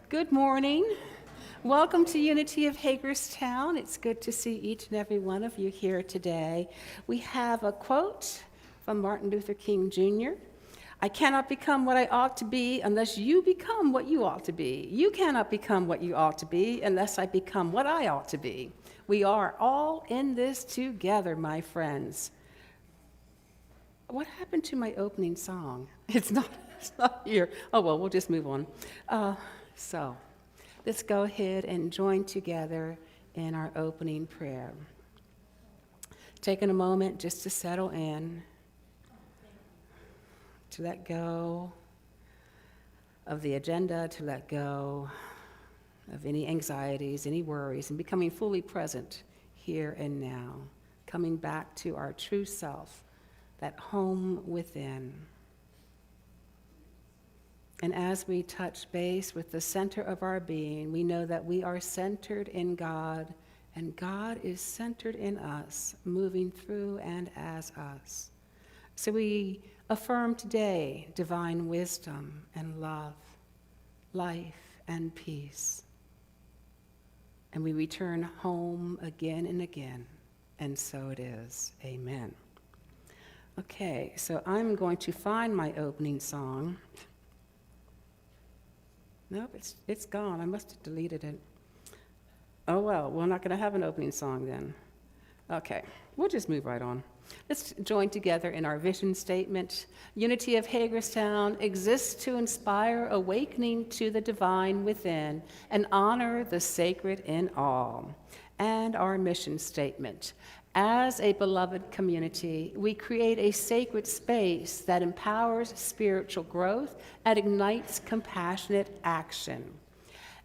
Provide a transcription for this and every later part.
Good morning. Welcome to Unity of Hagerstown. It's good to see each and every one of you here today. We have a quote from Martin Luther King Jr. I cannot become what I ought to be unless you become what you ought to be. You cannot become what you ought to be unless I become what I ought to be. We are all in this together, my friends. What happened to my opening song? It's not here. Oh, well, we'll just move on. So let's go ahead and join together in our opening prayer. Taking a moment just to settle in, to let go of the agenda, to let go of any anxieties, any worries, and becoming fully present here and now, coming back to our true self, that home within. And as we touch base with the center of our being, we know that we are centered in God, and God is centered in us, moving through and as us. So we affirm today divine wisdom and love, life and peace. And we return home again and again, and so it is. Amen. Okay, so I'm going to find my opening song. Nope, it's gone. I must have deleted it. Oh, well, we're not going to have an opening song then. Okay, we'll just move right on. Let's join together in our vision statement. Unity of Hagerstown exists to inspire awakening to the divine within and honor the sacred in all. And our mission statement. As a beloved community, we create a sacred space that empowers spiritual growth and ignites compassionate action.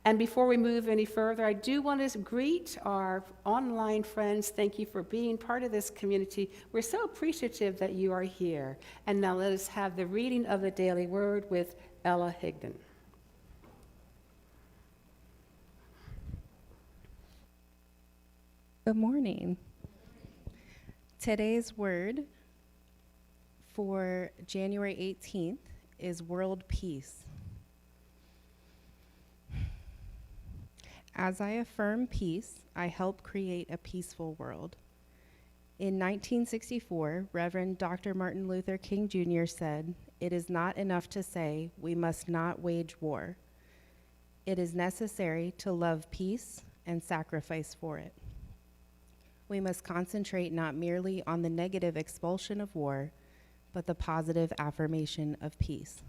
And before we move any further, I do want to greet our online friends. Thank you for being part of this community. We're so appreciative that you are here. And now let us have the reading of the Daily Word with Ella Higdon. Good morning. Today's word for January 18th is world peace. As I affirm peace, I help create a peaceful world. In 1964, Reverend Dr. Martin Luther King Jr. said, "It is not enough to say we must not wage war. It is necessary to love peace and sacrifice for it." We must concentrate not merely on the negative expulsion of war, but the positive affirmation of peace.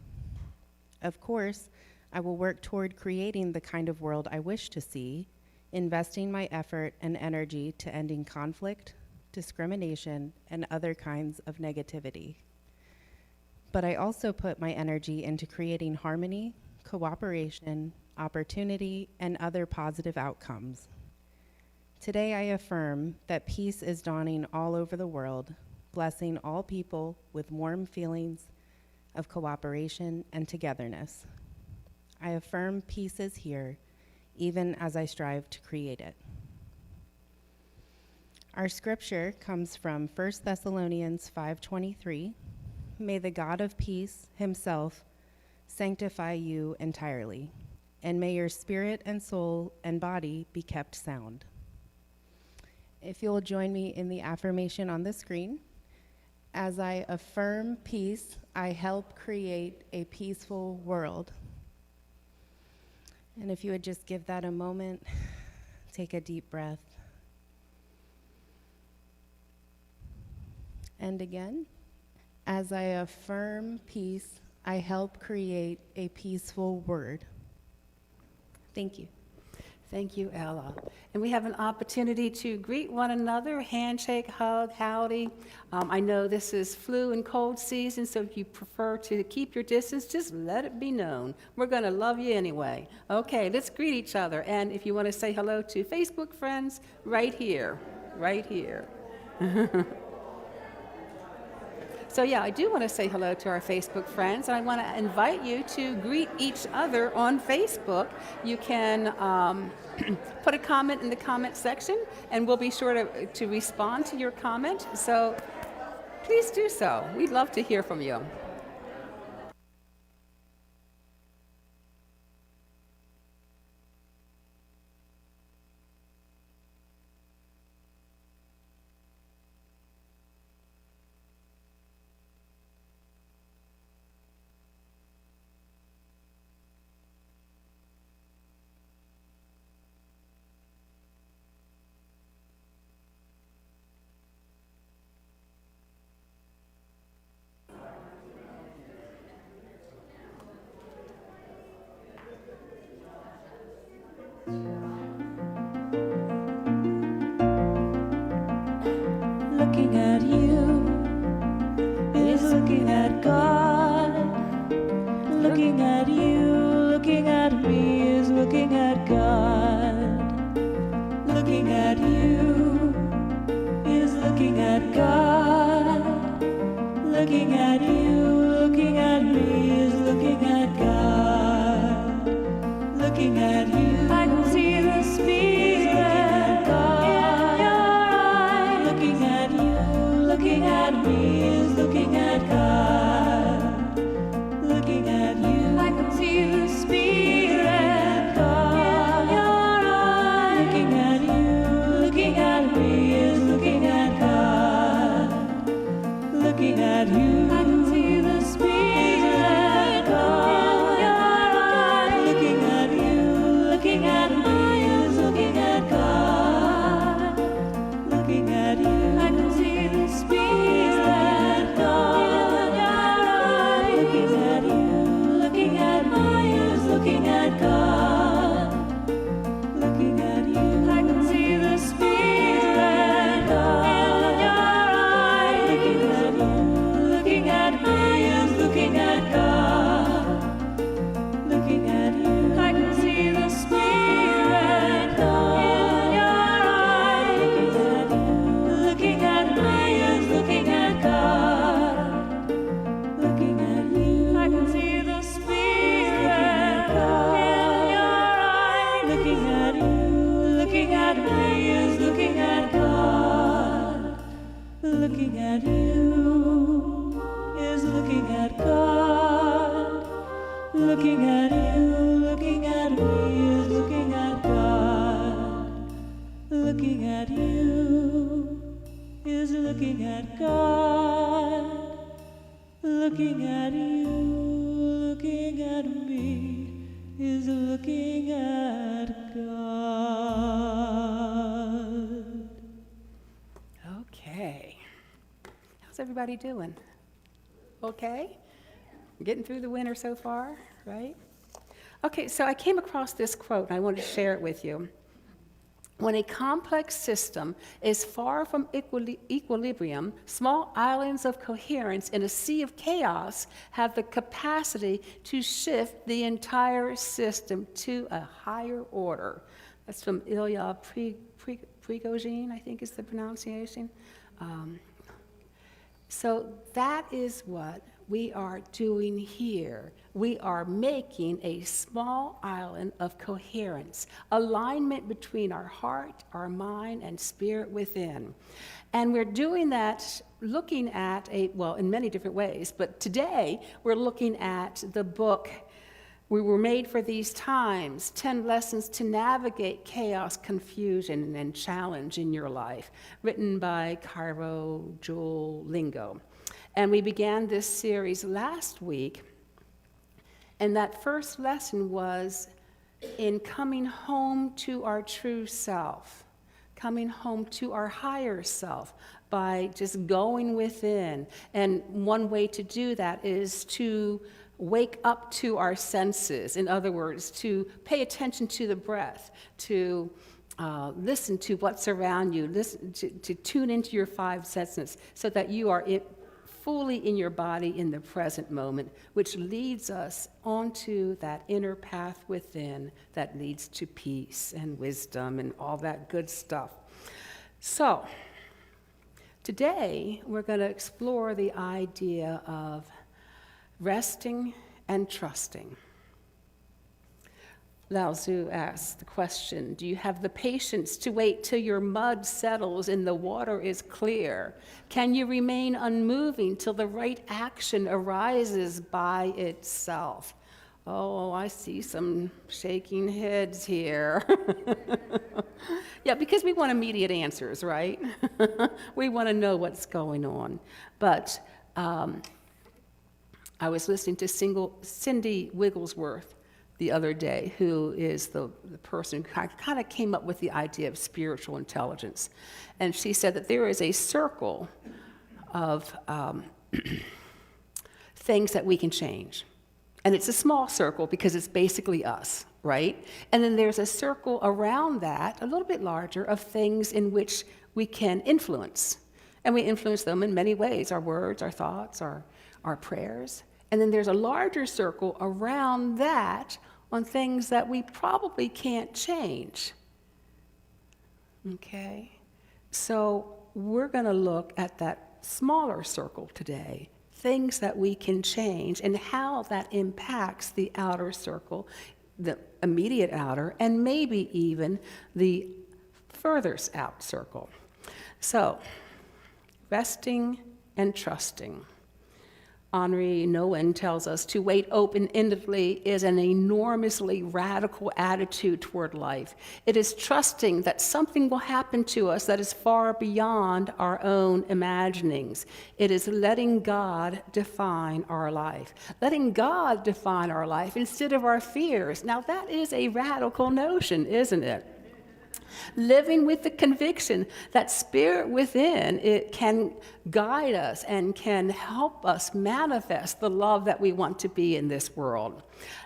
Of course, I will work toward creating the kind of world I wish to see, investing my effort and energy to ending conflict, discrimination, and other kinds of negativity. But I also put my energy into creating harmony, cooperation, opportunity, and other positive outcomes. Today I affirm that peace is dawning all over the world, blessing all people with warm feelings of cooperation and togetherness. I affirm peace is here, even as I strive to create it. Our scripture comes from 1 Thessalonians 5:23. May the God of peace himself sanctify you entirely, and may your spirit and soul and body be kept sound. If you'll join me in the affirmation on the screen. As I affirm peace, I help create a peaceful world. And if you would just give that a moment, take a deep breath. And again, as I affirm peace, I help create a peaceful world. Thank you. Thank you, Ella. And we have an opportunity to greet one another, handshake, hug, howdy. I know this is flu and cold season, so if you prefer to keep your distance, just let it be known. We're going to love you anyway. Okay, let's greet each other. And if you want to say hello to Facebook friends, right here, right here. So yeah, I do want to say hello to our Facebook friends, and I want to invite you to greet each other on Facebook. You can put a comment in the comment section, and we'll be sure to respond to your comment. So please do so. We'd love to hear from you. looking at you, is looking at God. Looking at you, looking at me, is looking at God. Looking at you, is looking at God. Looking at you, looking at me, is looking at God. Looking at you, I can see the Spirit in your eyes. Looking at you, looking at me, is looking at God. Looking at you, I can see the Spirit in your eyes. Looking at you, looking at me, is looking at God. Looking at you, I can see the Spirit in your eyes. Looking at you, looking at me, is looking at God. Looking at you, I can see the Spirit in your eyes. Looking at you, looking at me, is looking at God. Looking at you, I can see the Spirit in your eyes. Looking at you, looking at me, is looking at God. Looking at you, I can see the Spirit in your eyes. Looking at me, is looking at God. Looking at you, I can see the Spirit in your eyes. Looking at you, looking at me, is looking at God. Looking at you, is looking at God. Looking at you, looking at me, is looking at God. Looking at you, is looking at God. Looking at you, looking at me, is looking at God. Okay. How's everybody doing? Okay? Getting through the winter so far, right? Okay, so I came across this quote, and I wanted to share it with you. When a complex system is far from equilibrium, small islands of coherence in a sea of chaos have the capacity to shift the entire system to a higher order. That's from Ilya Prigogine, I think is the pronunciation. So that is what we are doing here. We are making a small island of coherence, alignment between our heart, our mind, and spirit within. And we're doing that looking at in many different ways, but today we're looking at the book, We Were Made for These Times, 10 Lessons to Navigate Chaos, Confusion, and Challenge in Your Life, written by Cairo Joel Lingo. And we began this series last week, and that first lesson was in coming home to our true self, coming home to our higher self by just going within. And one way to do that is to wake up to our senses. In other words, to pay attention to the breath, to listen to what's around you, listen to tune into your five senses so that you are fully in your body in the present moment, which leads us onto that inner path within that leads to peace and wisdom and all that good stuff. So, today we're going to explore the idea of resting and trusting. Lao Tzu asks the question, do you have the patience to wait till your mud settles and the water is clear? Can you remain unmoving till the right action arises by itself? Oh, I see some shaking heads here. Yeah, because we want immediate answers, right? We want to know what's going on. But I was listening to Cindy Wigglesworth the other day, who is the person who kind of came up with the idea of spiritual intelligence. And she said that there is a circle of things that we can change. And it's a small circle because it's basically us, right? And then there's a circle around that, a little bit larger, of things in which we can influence. And we influence them in many ways, our words, our thoughts, our prayers. And then there's a larger circle around that on things that we probably can't change. Okay? So we're going to look at that smaller circle today, things that we can change and how that impacts the outer circle, the immediate outer, and maybe even the furthest out circle. So, resting and trusting. Henri Nouwen tells us to wait open-endedly is an enormously radical attitude toward life. It is trusting that something will happen to us that is far beyond our own imaginings. It is letting God define our life. Letting God define our life instead of our fears. Now that is a radical notion, isn't it? Living with the conviction that spirit within, it can guide us and can help us manifest the love that we want to be in this world,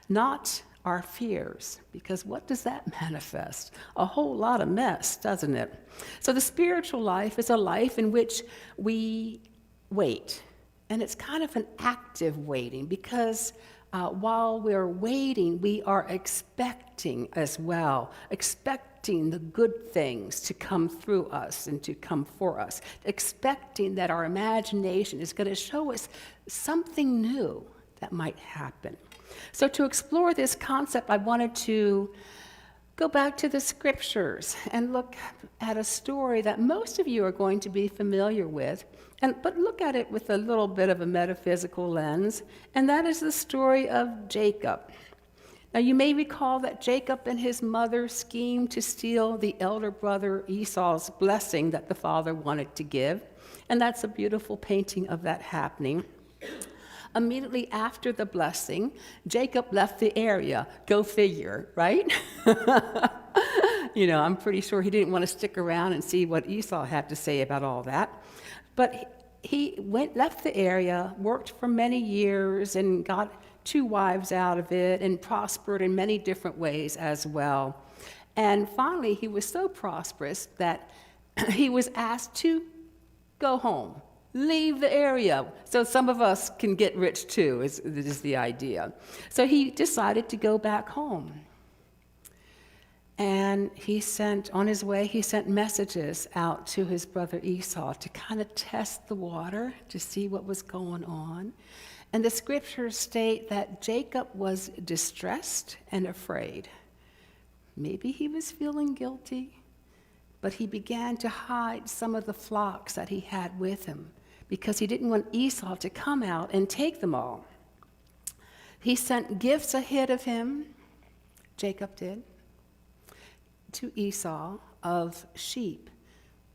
not our fears, because what does that manifest? A whole lot of mess, doesn't it? So the spiritual life is a life in which we wait, and it's kind of an active waiting, because while we're waiting, we are expecting as well, expecting the good things to come through us and to come for us, expecting that our imagination is going to show us something new that might happen. So to explore this concept, I wanted to go back to the scriptures and look at a story that most of you are going to be familiar with, but look at it with a little bit of a metaphysical lens, and that is the story of Jacob. Now, you may recall that Jacob and his mother schemed to steal the elder brother Esau's blessing that the father wanted to give, and that's a beautiful painting of that happening. Immediately after the blessing, Jacob left the area. Go figure, right? I'm pretty sure he didn't want to stick around and see what Esau had to say about all that. But he left the area, worked for many years, and got 2 wives out of it, and prospered in many different ways as well. And finally, he was so prosperous that he was asked to go home. Leave the area so some of us can get rich too, is the idea. So he decided to go back home. And on his way, he sent messages out to his brother Esau to kind of test the water, to see what was going on. And the scriptures state that Jacob was distressed and afraid. Maybe he was feeling guilty, but he began to hide some of the flocks that he had with him, because he didn't want Esau to come out and take them all. He sent gifts ahead of him, Jacob did, to Esau of sheep,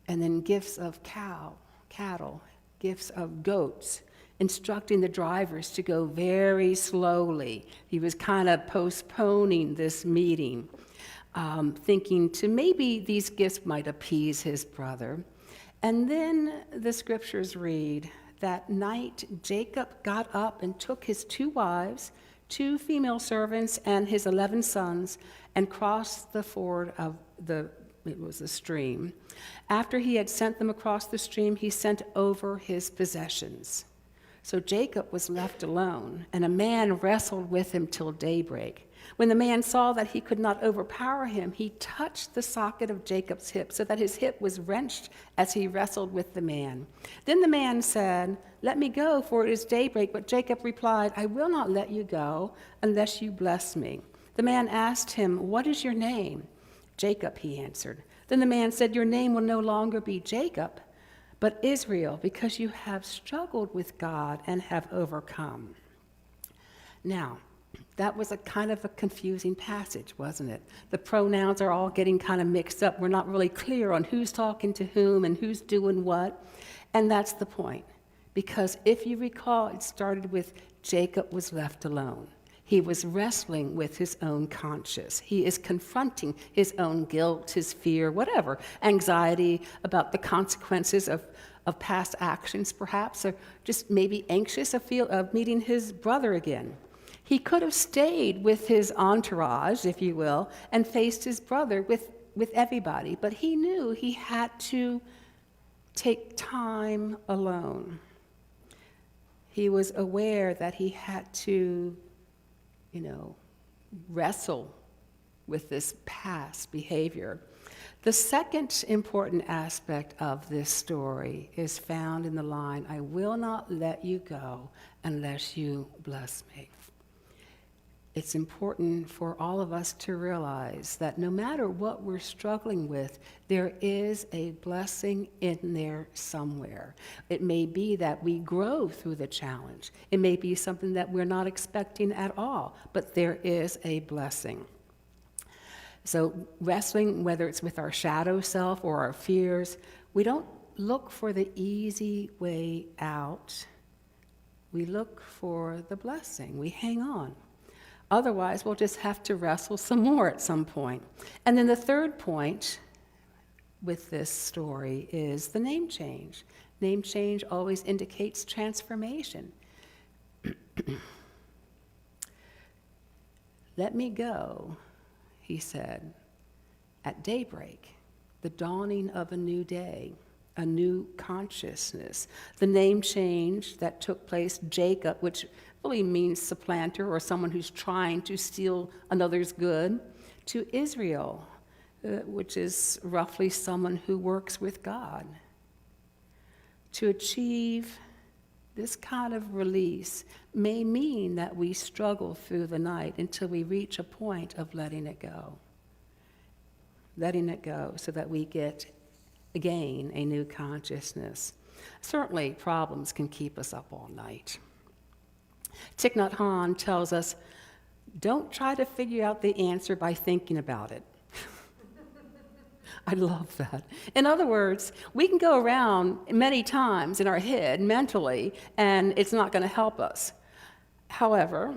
and then gifts of cattle, gifts of goats, instructing the drivers to go very slowly. He was kind of postponing this meeting, thinking to maybe these gifts might appease his brother. And then the scriptures read, that night Jacob got up and took his 2 wives, 2 female servants, and his 11 sons, and crossed the ford of the stream. After he had sent them across the stream, he sent over his possessions. So Jacob was left alone, and a man wrestled with him till daybreak. When the man saw that he could not overpower him, he touched the socket of Jacob's hip, so that his hip was wrenched as he wrestled with the man. Then the man said, "Let me go, for it is daybreak." But Jacob replied, "I will not let you go unless you bless me." The man asked him, "What is your name?" "Jacob," he answered. Then the man said, "Your name will no longer be Jacob, but Israel, because you have struggled with God and have overcome." Now, that was a kind of a confusing passage, wasn't it? The pronouns are all getting kind of mixed up. We're not really clear on who's talking to whom and who's doing what. And that's the point. Because if you recall, it started with Jacob was left alone. He was wrestling with his own conscience. He is confronting his own guilt, his fear, whatever, anxiety about the consequences of past actions, perhaps, or just maybe anxious of meeting his brother again. He could have stayed with his entourage, if you will, and faced his brother with everybody, but he knew he had to take time alone. He was aware that he had to, wrestle with this past behavior. The second important aspect of this story is found in the line, "I will not let you go unless you bless me." It's important for all of us to realize that no matter what we're struggling with, there is a blessing in there somewhere. It may be that we grow through the challenge. It may be something that we're not expecting at all, but there is a blessing. So wrestling, whether it's with our shadow self or our fears, we don't look for the easy way out. We look for the blessing. We hang on. Otherwise, we'll just have to wrestle some more at some point. And then the third point with this story is the name change. Name change always indicates transformation. "Let me go," he said, "at daybreak, the dawning of a new day, a new consciousness." The name change that took place, Jacob, which really means supplanter or someone who's trying to steal another's good, to Israel, which is roughly someone who works with God. To achieve this kind of release may mean that we struggle through the night until we reach a point of letting it go. Letting it go so that we gain a new consciousness. Certainly, problems can keep us up all night. Thich Nhat Hanh tells us, don't try to figure out the answer by thinking about it. I love that. In other words, we can go around many times in our head mentally, and it's not going to help us. However,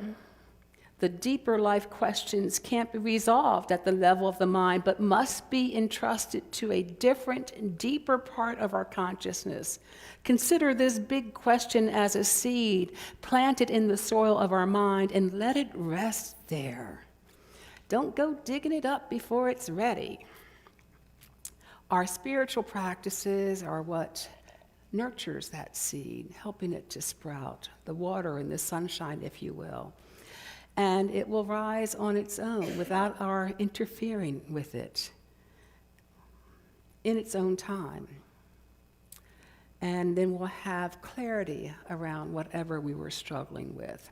the deeper life questions can't be resolved at the level of the mind, but must be entrusted to a different and deeper part of our consciousness. Consider this big question as a seed planted in the soil of our mind and let it rest there. Don't go digging it up before it's ready. Our spiritual practices are what nurtures that seed, helping it to sprout, the water and the sunshine, if you will. And it will rise on its own without our interfering with it in its own time. And then we'll have clarity around whatever we were struggling with.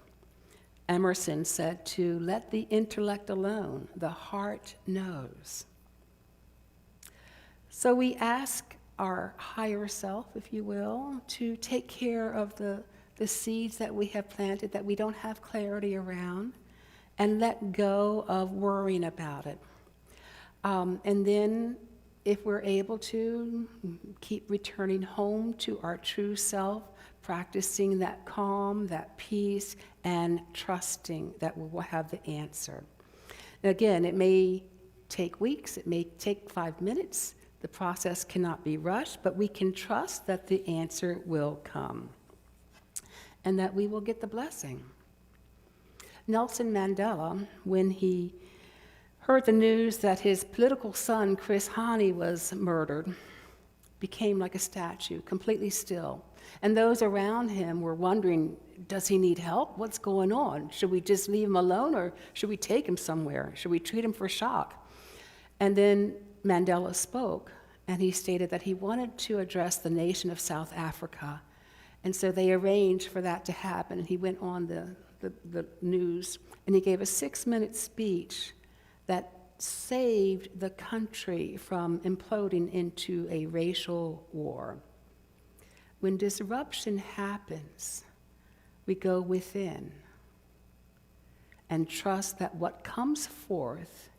Emerson said to let the intellect alone, the heart knows. So we ask our higher self, if you will, to take care of the seeds that we have planted that we don't have clarity around, and let go of worrying about it. And then, if we're able to, keep returning home to our true self, practicing that calm, that peace, and trusting that we will have the answer. Again, it may take weeks, it may take 5 minutes. The process cannot be rushed, but we can trust that the answer will come and that we will get the blessing. Nelson Mandela, when he heard the news that his political son, Chris Hani, was murdered, became like a statue, completely still. And those around him were wondering, does he need help? What's going on? Should we just leave him alone, or should we take him somewhere? Should we treat him for shock? And then Mandela spoke, and he stated that he wanted to address the nation of South Africa. And so they arranged for that to happen, and he went on the news, and he gave a 6-minute speech that saved the country from imploding into a racial war. When disruption happens, we go within and trust that what comes forth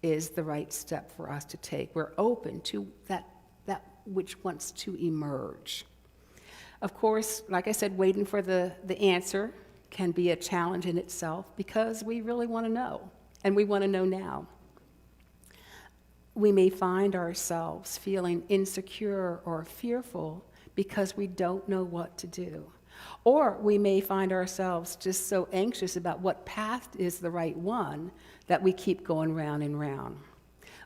is the right step for us to take. We're open to that which wants to emerge. Of course, like I said, waiting for the answer can be a challenge in itself because we really want to know, and we want to know now. We may find ourselves feeling insecure or fearful because we don't know what to do. Or we may find ourselves just so anxious about what path is the right one that we keep going round and round.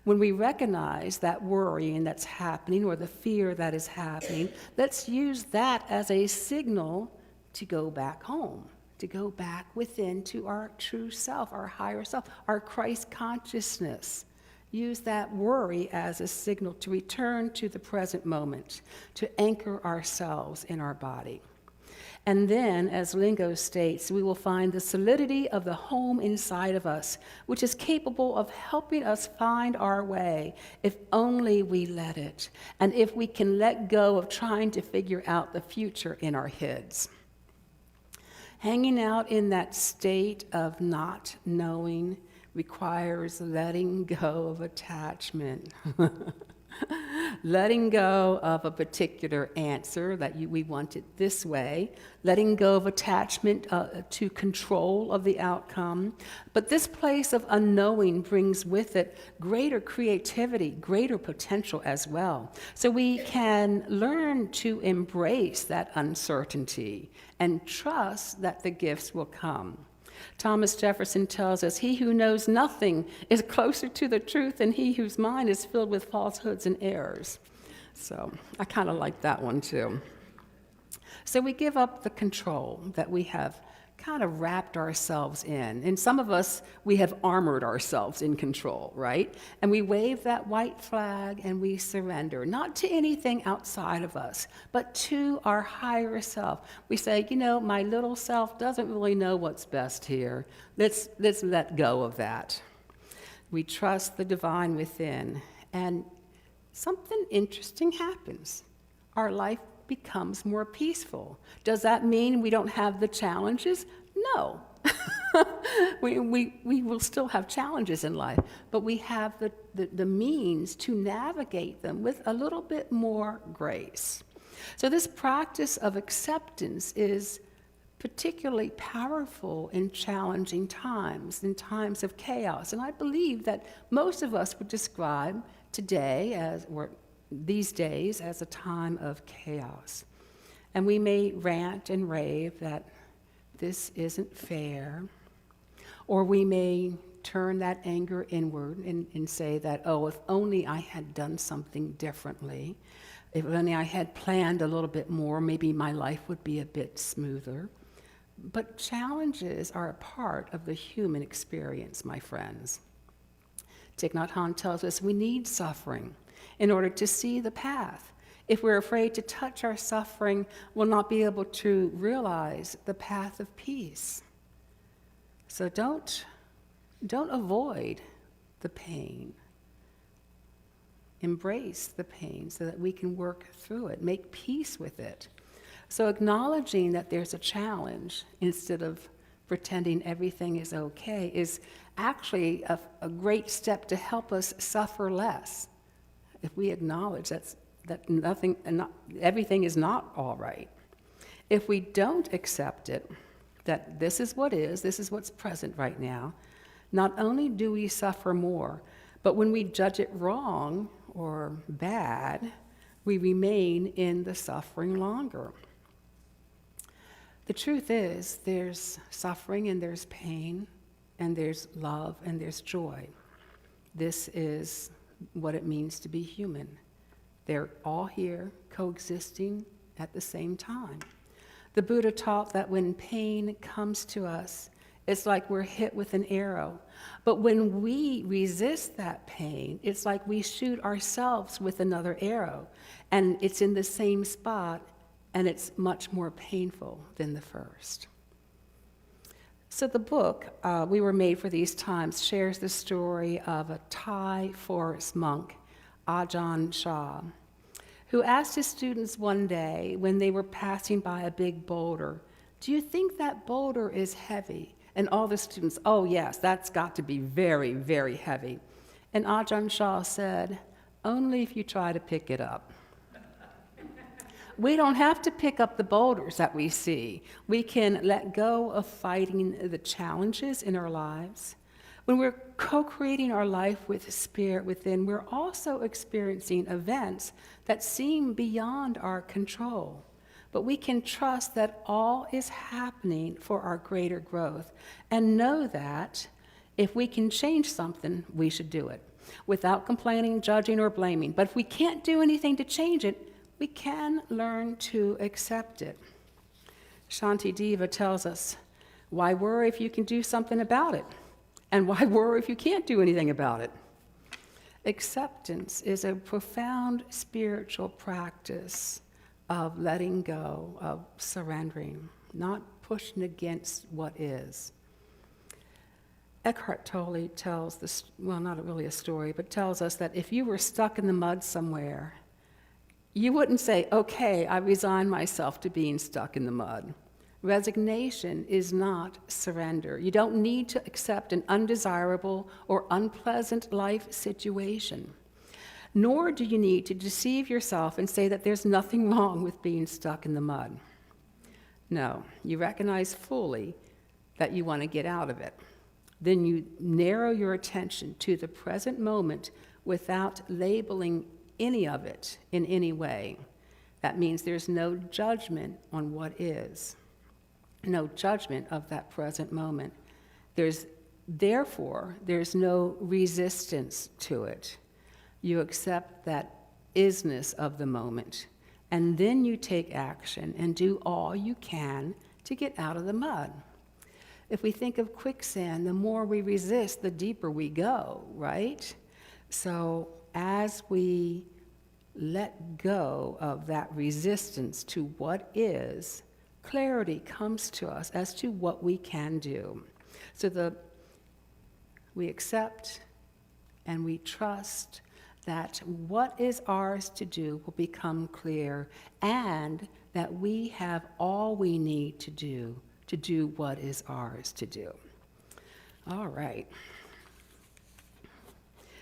When we recognize that worrying that's happening or the fear that is happening, let's use that as a signal to go back home, to go back within to our true self, our higher self, our Christ consciousness. Use that worry as a signal to return to the present moment, to anchor ourselves in our body. And then, as Lingo states, we will find the solidity of the home inside of us, which is capable of helping us find our way if only we let it, and if we can let go of trying to figure out the future in our heads. Hanging out in that state of not knowing requires letting go of attachment. Letting go of a particular answer that we want it this way, letting go of attachment to control of the outcome. But this place of unknowing brings with it greater creativity, greater potential as well. So we can learn to embrace that uncertainty and trust that the gifts will come. Thomas Jefferson tells us, "He who knows nothing is closer to the truth than he whose mind is filled with falsehoods and errors." So I kind of like that one too. So we give up the control that we have kind of wrapped ourselves in. And some of us, we have armored ourselves in control, right? And we wave that white flag and we surrender, not to anything outside of us, but to our higher self. We say, you know, my little self doesn't really know what's best here. Let's let go of that. We trust the divine within, and something interesting happens. Our life becomes more peaceful. Does that mean we don't have the challenges? No. we will still have challenges in life, but we have the means to navigate them with a little bit more grace. So this practice of acceptance is particularly powerful in challenging times, in times of chaos. And I believe that most of us would describe today or these days as a time of chaos. And we may rant and rave that this isn't fair, or we may turn that anger inward and say that, oh, if only I had done something differently, if only I had planned a little bit more, maybe my life would be a bit smoother. But challenges are a part of the human experience, my friends. Thich Nhat Hanh tells us we need suffering in order to see the path. If we're afraid to touch our suffering, we'll not be able to realize the path of peace. So don't avoid the pain. Embrace the pain so that we can work through it, make peace with it. So acknowledging that there's a challenge instead of pretending everything is okay is actually a great step to help us suffer less. If we acknowledge that everything is not all right. If we don't accept it, that this is what is, this is what's present right now, not only do we suffer more, but when we judge it wrong or bad, we remain in the suffering longer. The truth is, there's suffering and there's pain, and there's love and there's joy. This is what it means to be human. They're all here, coexisting at the same time. The Buddha taught that when pain comes to us, it's like we're hit with an arrow. But when we resist that pain, it's like we shoot ourselves with another arrow. And it's in the same spot, and it's much more painful than the first. So the book, We Were Made for These Times, shares the story of a Thai forest monk, Ajahn Chah, who asked his students one day when they were passing by a big boulder, "Do you think that boulder is heavy?" And all the students, "Oh yes, that's got to be very, very heavy." And Ajahn Chah said, "Only if you try to pick it up." We don't have to pick up the boulders that we see. We can let go of fighting the challenges in our lives. When we're co-creating our life with the Spirit within, we're also experiencing events that seem beyond our control. But we can trust that all is happening for our greater growth and know that if we can change something, we should do it. without complaining, judging, or blaming. But if we can't do anything to change it, we can learn to accept it. Shanti Deva tells us, why worry if you can do something about it? And why worry if you can't do anything about it? Acceptance is a profound spiritual practice of letting go, of surrendering, not pushing against what is. Eckhart Tolle tells this, well, not really a story, but tells us that if you were stuck in the mud somewhere, you wouldn't say, okay, I resign myself to being stuck in the mud. Resignation is not surrender. You don't need to accept an undesirable or unpleasant life situation. Nor do you need to deceive yourself and say that there's nothing wrong with being stuck in the mud. No, you recognize fully that you want to get out of it. Then you narrow your attention to the present moment without labeling any of it in any way. That means there's no judgment on what is, no judgment of that present moment. Therefore, there's no resistance to it. You accept that isness of the moment, and then you take action and do all you can to get out of the mud. If we think of quicksand, the more we resist, the deeper we go, right? So as we let go of that resistance to what is, clarity comes to us as to what we can do. So we accept and we trust that what is ours to do will become clear, and that we have all we need to do what is ours to do. All right.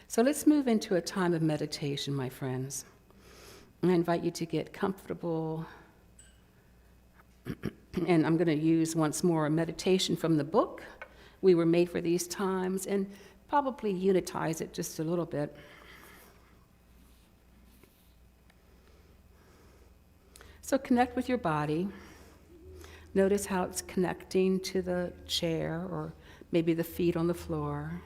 So let's move into a time of meditation, my friends. I invite you to get comfortable. And I'm going to use once more a meditation from the book. We were made for these times, and probably unitize it just a little bit. So connect with your body. Notice how it's connecting to the chair or maybe the feet on the floor.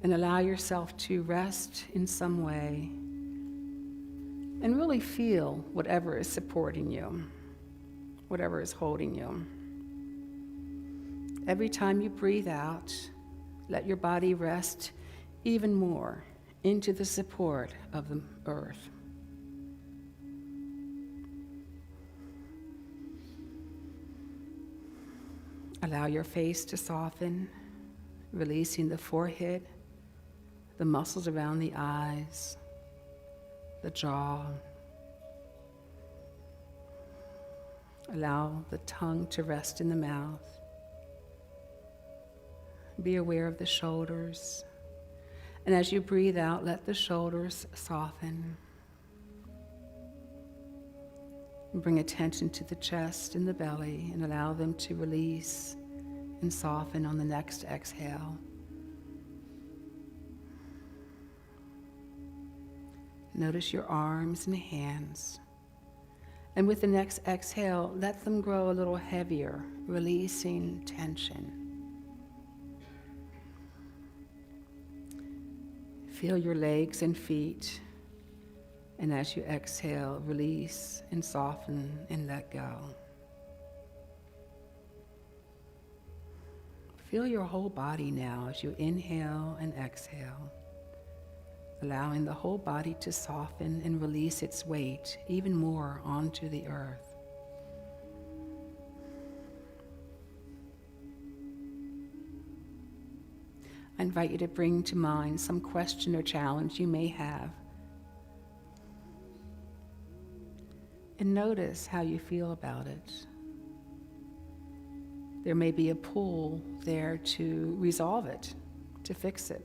And allow yourself to rest in some way. And really feel whatever is supporting you, whatever is holding you. Every time you breathe out, let your body rest even more into the support of the earth. Allow your face to soften, releasing the forehead, the muscles around the eyes, the jaw. Allow the tongue to rest in the mouth. Be aware of the shoulders. And as you breathe out, let the shoulders soften. Bring attention to the chest and the belly and allow them to release and soften on the next exhale. Notice your arms and hands. And with the next exhale, let them grow a little heavier, releasing tension. Feel your legs and feet. And as you exhale, release and soften and let go. Feel your whole body now as you inhale and exhale, allowing the whole body to soften and release its weight even more onto the earth. I invite you to bring to mind some question or challenge you may have. And notice how you feel about it. There may be a pull there to resolve it, to fix it.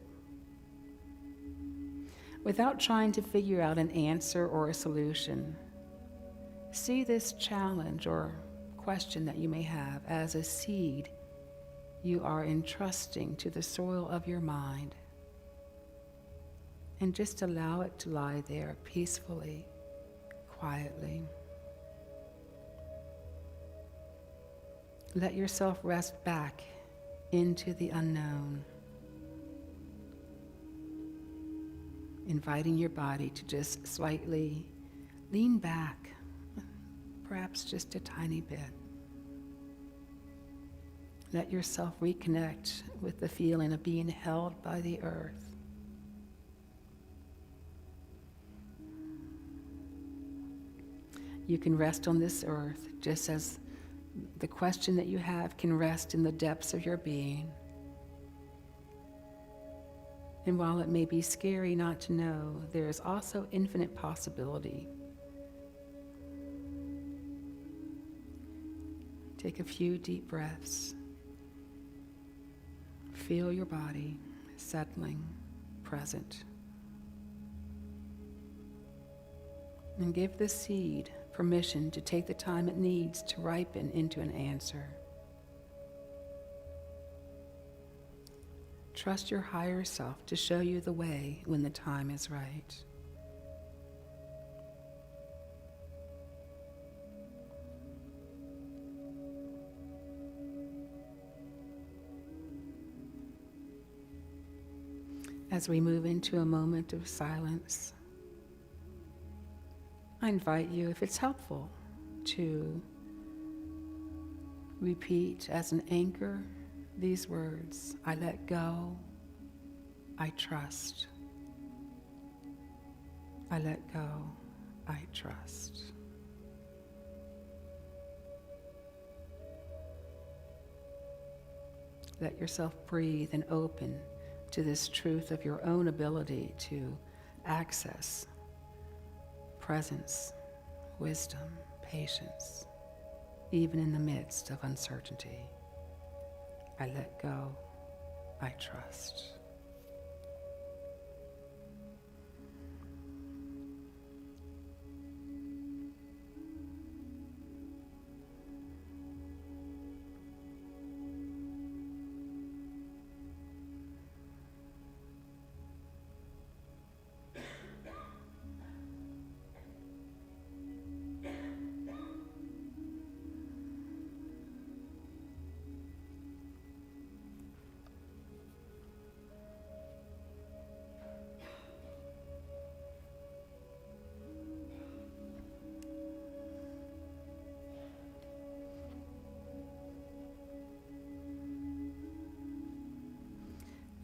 Without trying to figure out an answer or a solution, see this challenge or question that you may have as a seed you are entrusting to the soil of your mind. And just allow it to lie there peacefully, quietly. Let yourself rest back into the unknown. inviting your body to just slightly lean back, perhaps just a tiny bit. Let yourself reconnect with the feeling of being held by the earth. You can rest on this earth just as the question that you have can rest in the depths of your being. And while it may be scary not to know, there is also infinite possibility. Take a few deep breaths. Feel your body settling, present. And give the seed permission to take the time it needs to ripen into an answer. Trust your higher self to show you the way when the time is right. As we move into a moment of silence, I invite you, if it's helpful, to repeat as an anchor these words: I let go, I trust. I let go, I trust. Let yourself breathe and open to this truth of your own ability to access presence, wisdom, patience, even in the midst of uncertainty. I let go, I trust.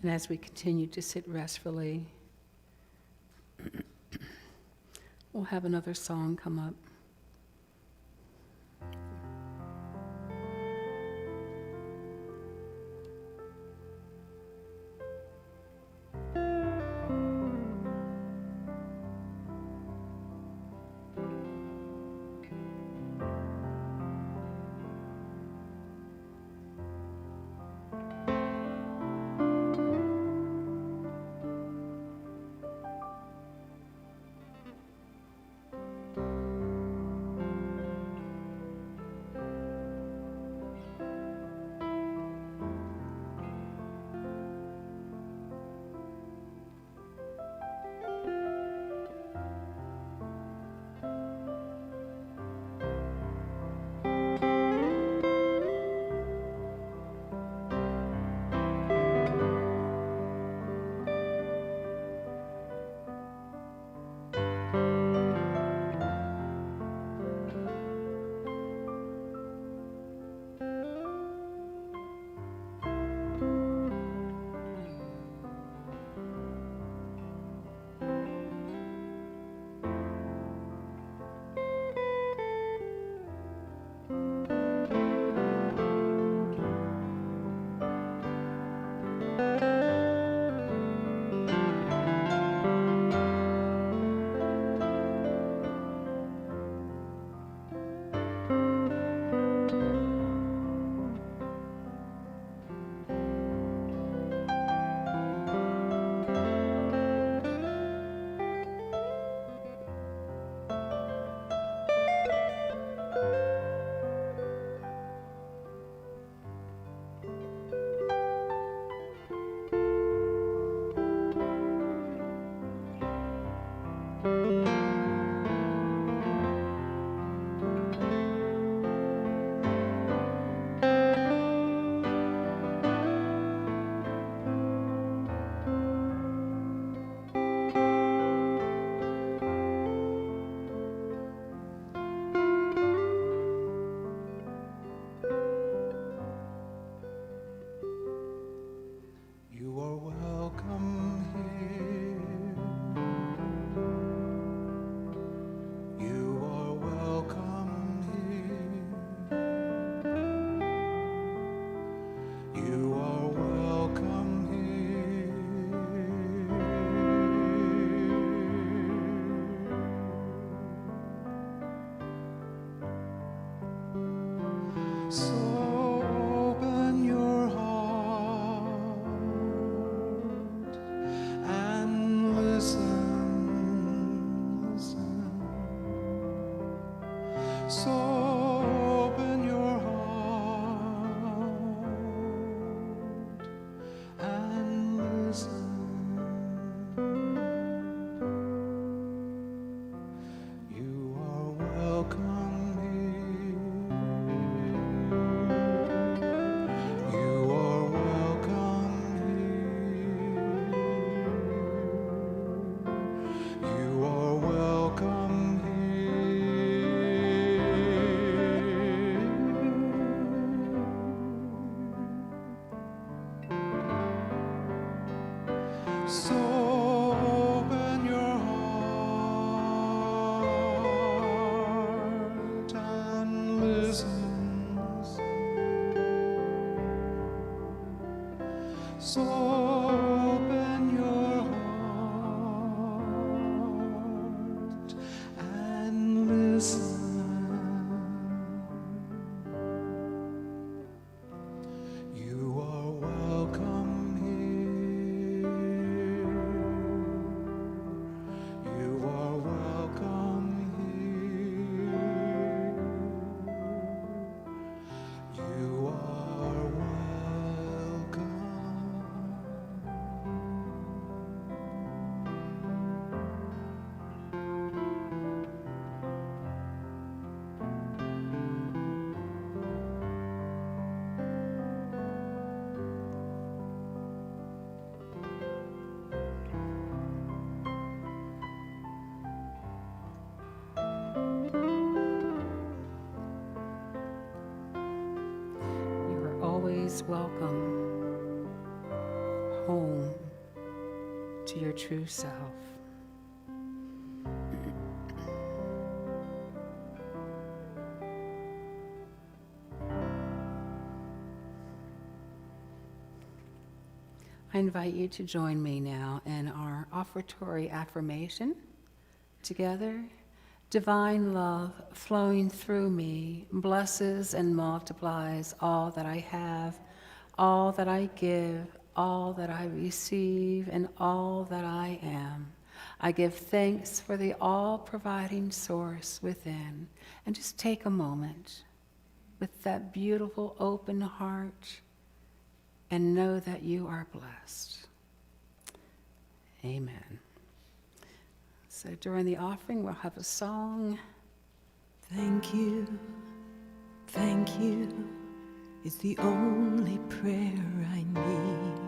And as we continue to sit restfully, we'll have another song come up. So open your heart and listen. You are welcome here. You are welcome here. You are welcome here. So open your heart and listen. So open your heart and listen. You are welcome here. You are welcome here. You are welcome. You are always welcome home to your true self. I invite you to join me now in our offertory affirmation together. Divine love flowing through me blesses and multiplies all that I have, all that I give, all that I receive, and all that I am. I give thanks for the all-providing source within. And just take a moment with that beautiful open heart and know that you are blessed. Amen. So during the offering, we'll have a song. Thank you is the only prayer I need.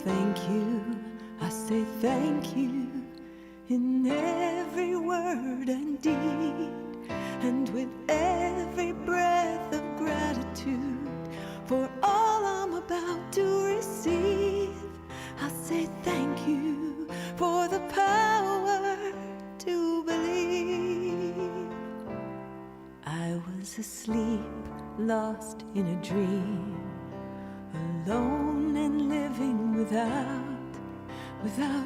Thank you, I say thank you in every word and deed, and with every breath of gratitude for all I'm about to receive. I say thank you for the power to believe. I was asleep, lost in a dream, alone and living without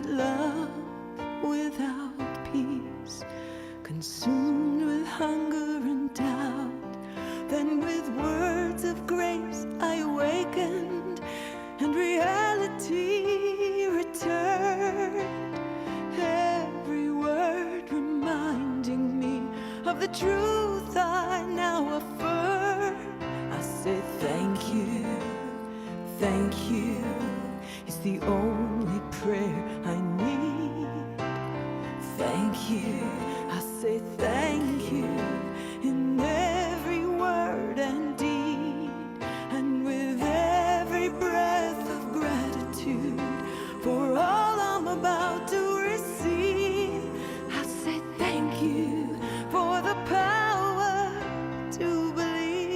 love, without peace, consumed with hunger and doubt. Then with words of grace I awakened, and reality returned. Every word reminding me of the truth I now affirm. I say thank you is the only prayer I need. Thank you, I say thank you in every word and deed, and with every breath of gratitude for all I'm about to receive. I say thank you for the power to believe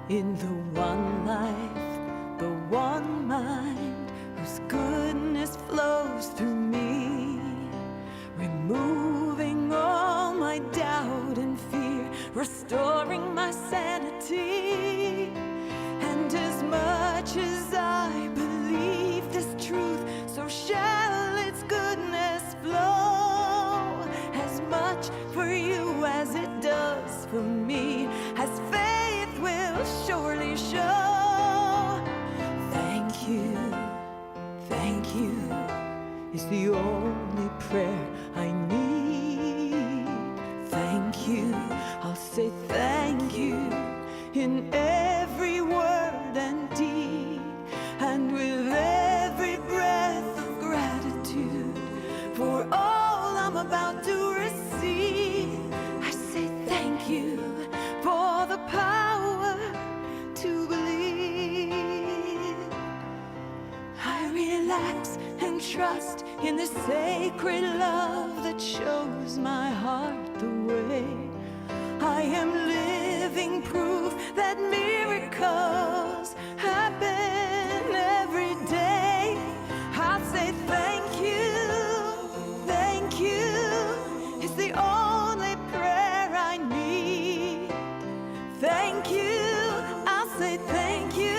in the one life, the one mind, whose goodness flows through me, removing all my doubt and fear, restoring my sanity. And as much as I believe this truth, so shall its goodness flow, as much for you as it does for me, as faith will surely show. Thank you is the only prayer I need. trust in the sacred love that shows my heart the way. I am living proof that miracles happen every day. I say thank you, it's the only prayer I need. Thank you, I say thank you,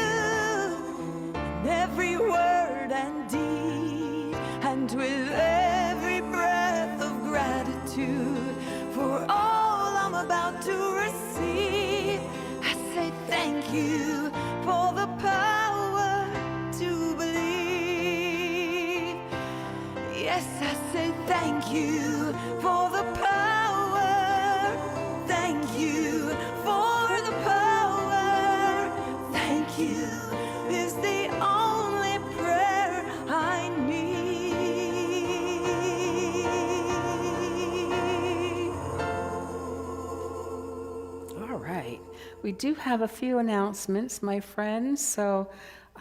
in every word and deed, and with every breath of gratitude for all I'm about to receive. I say thank you for the power to believe. Yes, I say thank you for the power. Thank you for the power. Thank you is the only prayer I need. All right. We do have a few announcements, my friends. So,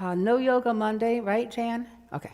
no yoga Monday, right, Jan? Okay.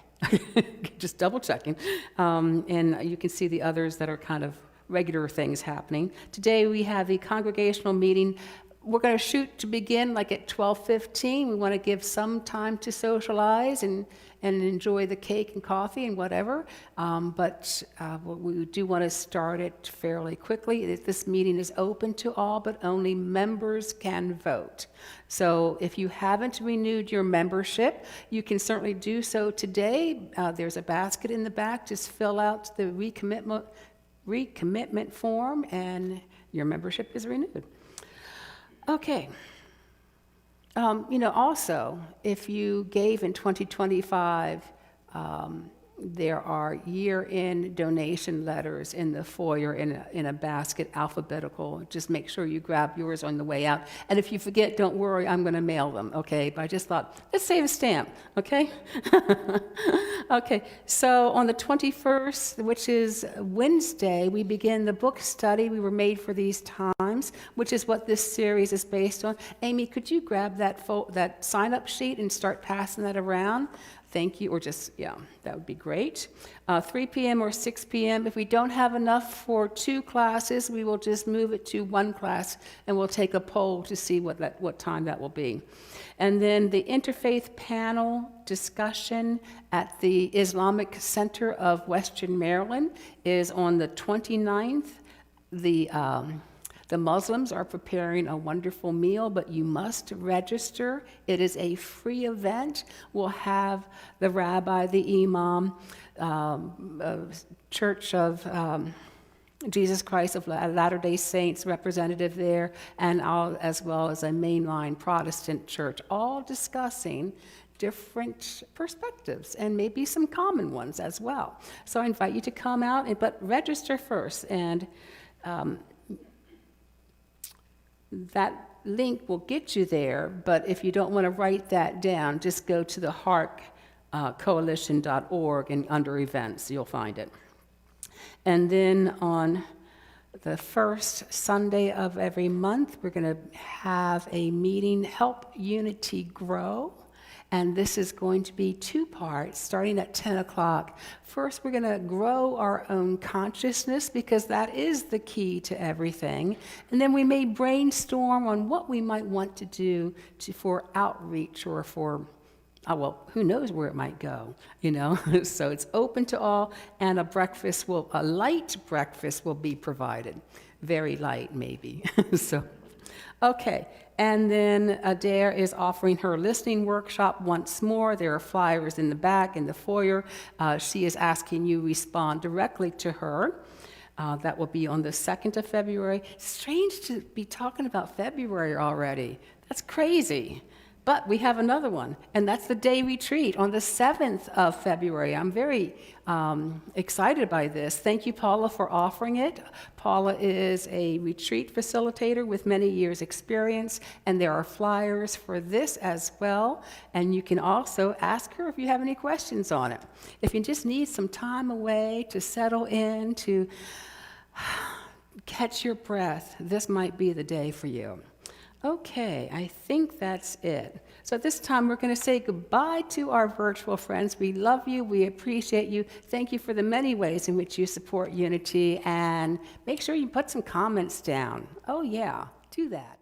Just double checking. And you can see the others that are kind of regular things happening. Today we have the congregational meeting. We're going to shoot to begin like at 12:15. We want to give some time to socialize and enjoy the cake and coffee and whatever. But we do want to start it fairly quickly. This meeting is open to all, but only members can vote. So if you haven't renewed your membership, you can certainly do so today. There's a basket in the back. Just fill out the recommitment form and your membership is renewed. Okay. Also, if you gave in 2025, there are year-end donation letters in the foyer in a basket, alphabetical. Just make sure you grab yours on the way out. And if you forget, don't worry, I'm going to mail them, okay? But I just thought, let's save a stamp, okay? Okay, so on the 21st, which is Wednesday, we begin the book study. We were made for these times, which is what this series is based on. Amy, could you grab that sign-up sheet and start passing that around? Thank you, or just, yeah, that would be great. 3 p.m. or 6 p.m. If we don't have enough for 2 classes, we will just move it to 1 class, and we'll take a poll to see what time that will be. And then the interfaith panel discussion at the Islamic Center of Western Maryland is on the 29th. The Muslims are preparing a wonderful meal, but you must register. It is a free event. We'll have the rabbi, the imam, Church of Jesus Christ of Latter-day Saints representative there, and as well as a mainline Protestant church, all discussing different perspectives and maybe some common ones as well. So I invite you to come out, but register first, and that link will get you there, but if you don't want to write that down, just go to the heartcoalition.org and under events, you'll find it. And then on the first Sunday of every month, we're going to have a meeting, Help Unity Grow. And this is going to be 2 parts, starting at 10 o'clock. First, we're going to grow our own consciousness, because that is the key to everything. And then we may brainstorm on what we might want to do for outreach or for, who knows where it might go, So it's open to all, and a light breakfast will be provided. Very light, maybe. Okay. And then Adair is offering her listening workshop once more. There are flyers in the back, in the foyer. She is asking you respond directly to her. That will be on the 2nd of February. Strange to be talking about February already. That's crazy. But we have another one, and that's the day retreat on the 7th of February. I'm very excited by this. Thank you, Paula, for offering it. Paula is a retreat facilitator with many years' experience, and there are flyers for this as well. And you can also ask her if you have any questions on it. If you just need some time away to settle in, to catch your breath, this might be the day for you. Okay, I think that's it. So at this time, we're going to say goodbye to our virtual friends. We love you. We appreciate you. Thank you for the many ways in which you support Unity. And make sure you put some comments down. Oh, yeah, do that.